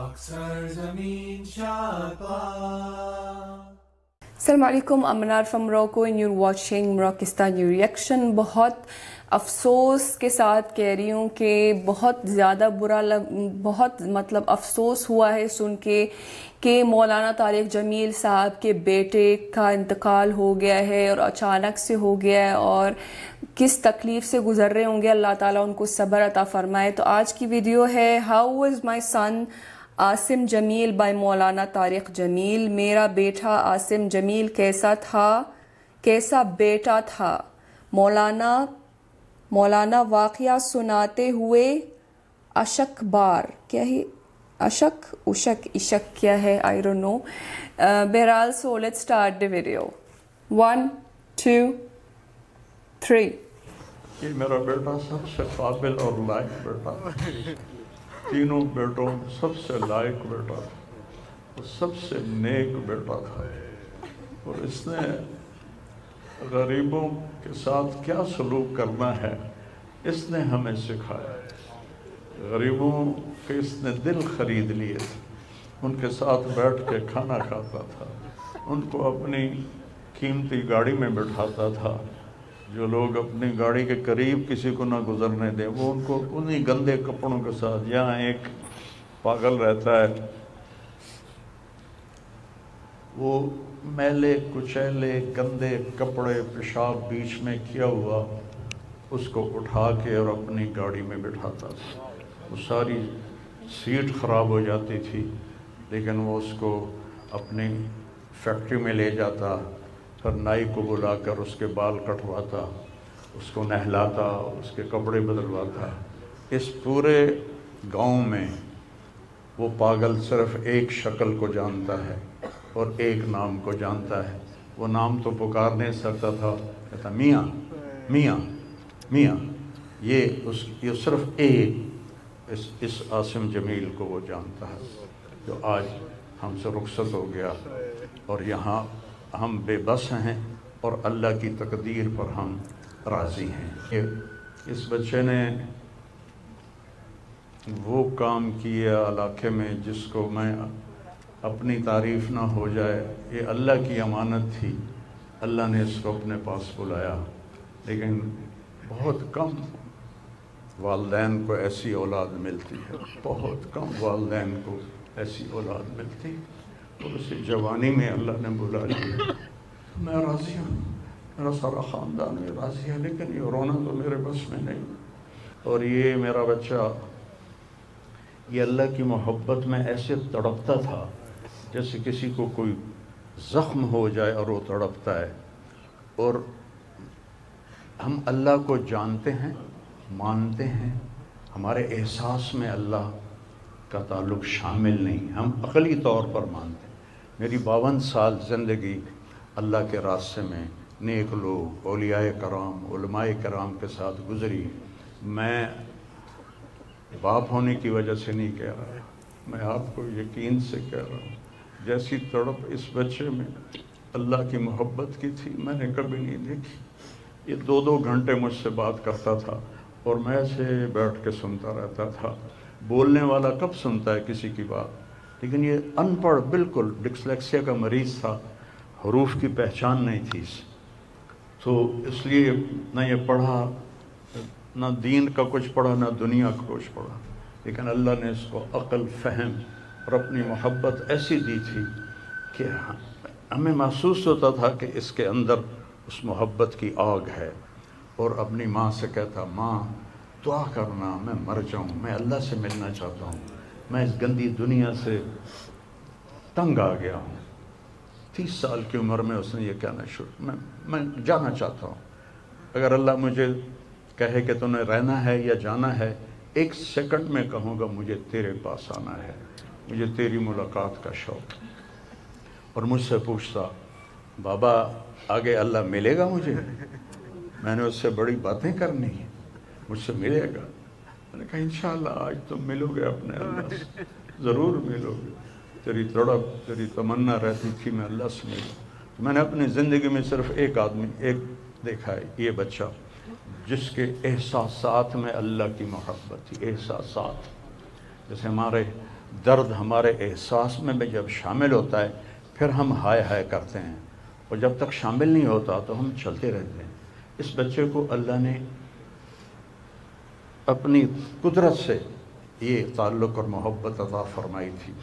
Assalamu alaikum, I'm Manar from Morocco and you're watching Moroccistani Reaction. بہت افسوس کے ساتھ کہہ رہی ہوں کہ بہت زیادہ بہت افسوس ہوا ہے سن کے کہ مولانا طارق جمیل صاحب کے بیٹے کا انتقال ہو گیا ہے اور اچانک سے ہو گیا ہے، اور کس تکلیف سے گزر رہے ہوں گے. اللہ تعالیٰ ان کو صبر عطا فرمائے. تو آج کی ویڈیو ہے how is my son Asim Jameel by Maulana Tariq جمیل. میرا بیٹا عاصم جمیل کیسا تھا، کیسا بیٹا تھا. مولانا واقعہ سناتے ہوئے اشک بار کیا ہے، اشک کیا ہے، I don't know. بہرحال so let's start the video. 1 2 3. یہ میرا بیٹا سب سے قابل اور لائق بیٹا، تینوں بیٹوں سب سے لائق بیٹا تھا، سب سے نیک بیٹا تھا، اور اس نے غریبوں کے ساتھ کیا سلوک کرنا ہے اس نے ہمیں سکھایا. غریبوں کے اس نے دل خرید لیے تھے، ان کے ساتھ بیٹھ کے کھانا کھاتا تھا، ان کو اپنی قیمتی گاڑی میں بٹھاتا تھا. جو لوگ اپنی گاڑی کے قریب کسی کو نہ گزرنے دیں، وہ ان کو انہی گندے کپڑوں کے ساتھ، یہاں ایک پاگل رہتا ہے، وہ میلے کچیلے گندے کپڑے پیشاب بیچ میں کیا ہوا اس کو اٹھا کے اور اپنی گاڑی میں بٹھاتا تھا. وہ ساری سیٹ خراب ہو جاتی تھی لیکن وہ اس کو اپنی فیکٹری میں لے جاتا، پھر نائی کو بلا کر اس کے بال کٹواتا، اس کو نہلاتا، اس کے کپڑے بدلواتا. اس پورے گاؤں میں وہ پاگل صرف ایک شکل کو جانتا ہے اور ایک نام کو جانتا ہے. وہ نام تو پکار نہیں سکتا تھا، کہتا میاں میاں میاں. یہ صرف ایک اس عاصم جمیل کو وہ جانتا ہے جو آج ہم سے رخصت ہو گیا، اور یہاں ہم بے بس ہیں اور اللہ کی تقدیر پر ہم راضی ہیں. اس بچے نے وہ کام کیا علاقے میں جس کو میں اپنی تعریف نہ ہو جائے، یہ اللہ کی امانت تھی. اللہ نے اس کو اپنے پاس بلایا، لیکن بہت کم والدین کو ایسی اولاد ملتی ہے، بہت کم والدین کو ایسی اولاد ملتی، اور اسی جوانی میں اللہ نے بلا لیا. میں راضی ہوں، میرا سارا خاندان میں راضی ہے، لیکن یہ رونا تو میرے بس میں نہیں. اور یہ میرا بچہ یہ اللہ کی محبت میں ایسے تڑپتا تھا جیسے کسی کو کوئی زخم ہو جائے اور وہ تڑپتا ہے. اور ہم اللہ کو جانتے ہیں، مانتے ہیں، ہمارے احساس میں اللہ کا تعلق شامل نہیں، ہم عقلی طور پر مانتے ہیں. میری 52 سال زندگی اللہ کے راستے میں نیک لوگ، اولیاء کرام، علماء کرام کے ساتھ گزری. میں باپ ہونے کی وجہ سے نہیں کہہ رہا، میں آپ کو یقین سے کہہ رہا ہوں، جیسی تڑپ اس بچے میں اللہ کی محبت کی تھی میں نے کبھی نہیں دیکھی. یہ 2 گھنٹے مجھ سے بات کرتا تھا اور میں ایسے بیٹھ کے سنتا رہتا تھا. بولنے والا کب سنتا ہے کسی کی بات، لیکن یہ ان پڑھ، بالکل ڈسلیکسیا کا مریض تھا، حروف کی پہچان نہیں تھی تو اس لیے نہ یہ پڑھا، نہ دین کا کچھ پڑھا، نہ دنیا کا کچھ پڑھا. لیکن اللہ نے اس کو عقل، فہم اور اپنی محبت ایسی دی تھی کہ ہمیں محسوس ہوتا تھا کہ اس کے اندر اس محبت کی آگ ہے. اور اپنی ماں سے کہتا، ماں دعا کرنا میں مر جاؤں، میں اللہ سے ملنا چاہتا ہوں، میں اس گندی دنیا سے تنگ آ گیا ہوں. 30 سال کی عمر میں اس نے یہ کہنا شروع، میں جانا چاہتا ہوں. اگر اللہ مجھے کہے کہ تمہیں رہنا ہے یا جانا ہے، 1 سیکنڈ میں کہوں گا مجھے تیرے پاس آنا ہے، مجھے تیری ملاقات کا شوق. اور مجھ سے پوچھتا، بابا آگے اللہ ملے گا مجھے؟ میں نے اس سے بڑی باتیں کرنی ہیں، مجھ سے ملے گا؟ میں نے کہا انشاءاللہ آج تم ملو گے اپنے اللہ سے، ضرور ملو گے. تیری تڑپ، تیری تمنا رہتی تھی میں اللہ سے ملوں. میں نے اپنی زندگی میں صرف ایک آدمی دیکھا ہے، یہ بچہ جس کے احساسات میں اللہ کی محبت تھی. احساسات جیسے ہمارے درد ہمارے احساس میں جب شامل ہوتا ہے پھر ہم ہائے ہائے کرتے ہیں، اور جب تک شامل نہیں ہوتا تو ہم چلتے رہتے ہیں۔ اس بچے کو اللہ نے اپنی قدرت سے یہ تعلق اور محبت عطا فرمائی تھی،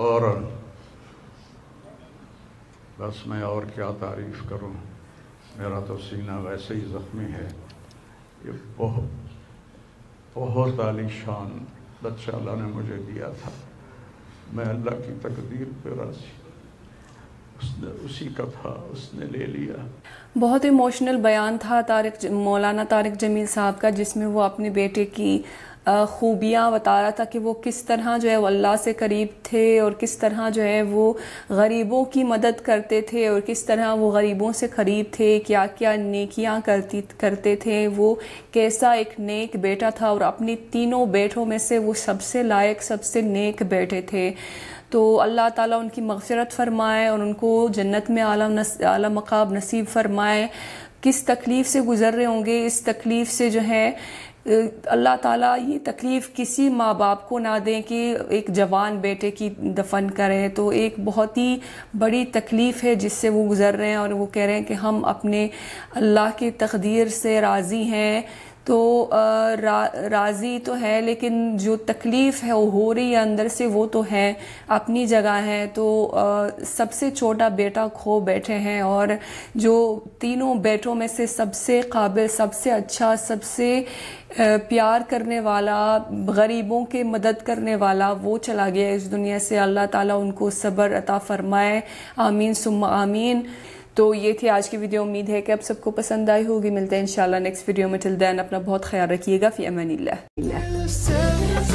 اور بس میں اور کیا تعریف کروں، میرا تو سینہ ویسے ہی زخمی ہے۔ یہ بہت عالی شان بچہ اللہ نے مجھے دیا تھا، میں اللہ کی تقدیر پہ راضی، اس نے اسی کا تھا، اس نے لے لیا۔ بہت ایموشنل بیان تھا مولانا طارق جمیل صاحب کا، جس میں وہ اپنے بیٹے کی خوبیاں بتا رہا تھا کہ وہ کس طرح جو ہے وہ اللہ سے قریب تھے، اور کس طرح جو ہے وہ غریبوں کی مدد کرتے تھے، اور کس طرح وہ غریبوں سے قریب تھے، کیا کیا نیکیاں کرتے تھے، وہ کیسا ایک نیک بیٹا تھا، اور اپنی تینوں بیٹوں میں سے وہ سب سے لائق، سب سے نیک بیٹے تھے۔ تو اللہ تعالیٰ ان کی مغفرت فرمائے اور ان کو جنت میں اعلیٰ مقام نصیب فرمائے۔ کس تکلیف سے گزر رہے ہوں گے، اس تکلیف سے جو ہے اللہ تعالیٰ یہ تکلیف کسی ماں باپ کو نہ دیں کہ ایک جوان بیٹے کی دفن کریں، تو ایک بہت ہی بڑی تکلیف ہے جس سے وہ گزر رہے ہیں، اور وہ کہہ رہے ہیں کہ ہم اپنے اللہ کی تقدیر سے راضی ہیں۔ تو راضی تو ہے، لیکن جو تکلیف ہے وہ ہو رہی ہے اندر سے، وہ تو ہے اپنی جگہ ہے۔ تو سب سے چھوٹا بیٹا کھو بیٹھے ہیں، اور جو تینوں بیٹوں میں سے سب سے قابل، سب سے اچھا، سب سے پیار کرنے والا، غریبوں کے مدد کرنے والا وہ چلا گیا اس دنیا سے۔ اللہ تعالیٰ ان کو صبر عطا فرمائے، آمین ثم آمین۔ تو یہ تھی آج کی ویڈیو، امید ہے کہ اب سب کو پسند آئی ہوگی۔ ملتے ہیں انشاءاللہ نیکسٹ ویڈیو میں، ٹل دین اپنا بہت خیال رکھیے گا، فی امان اللہ۔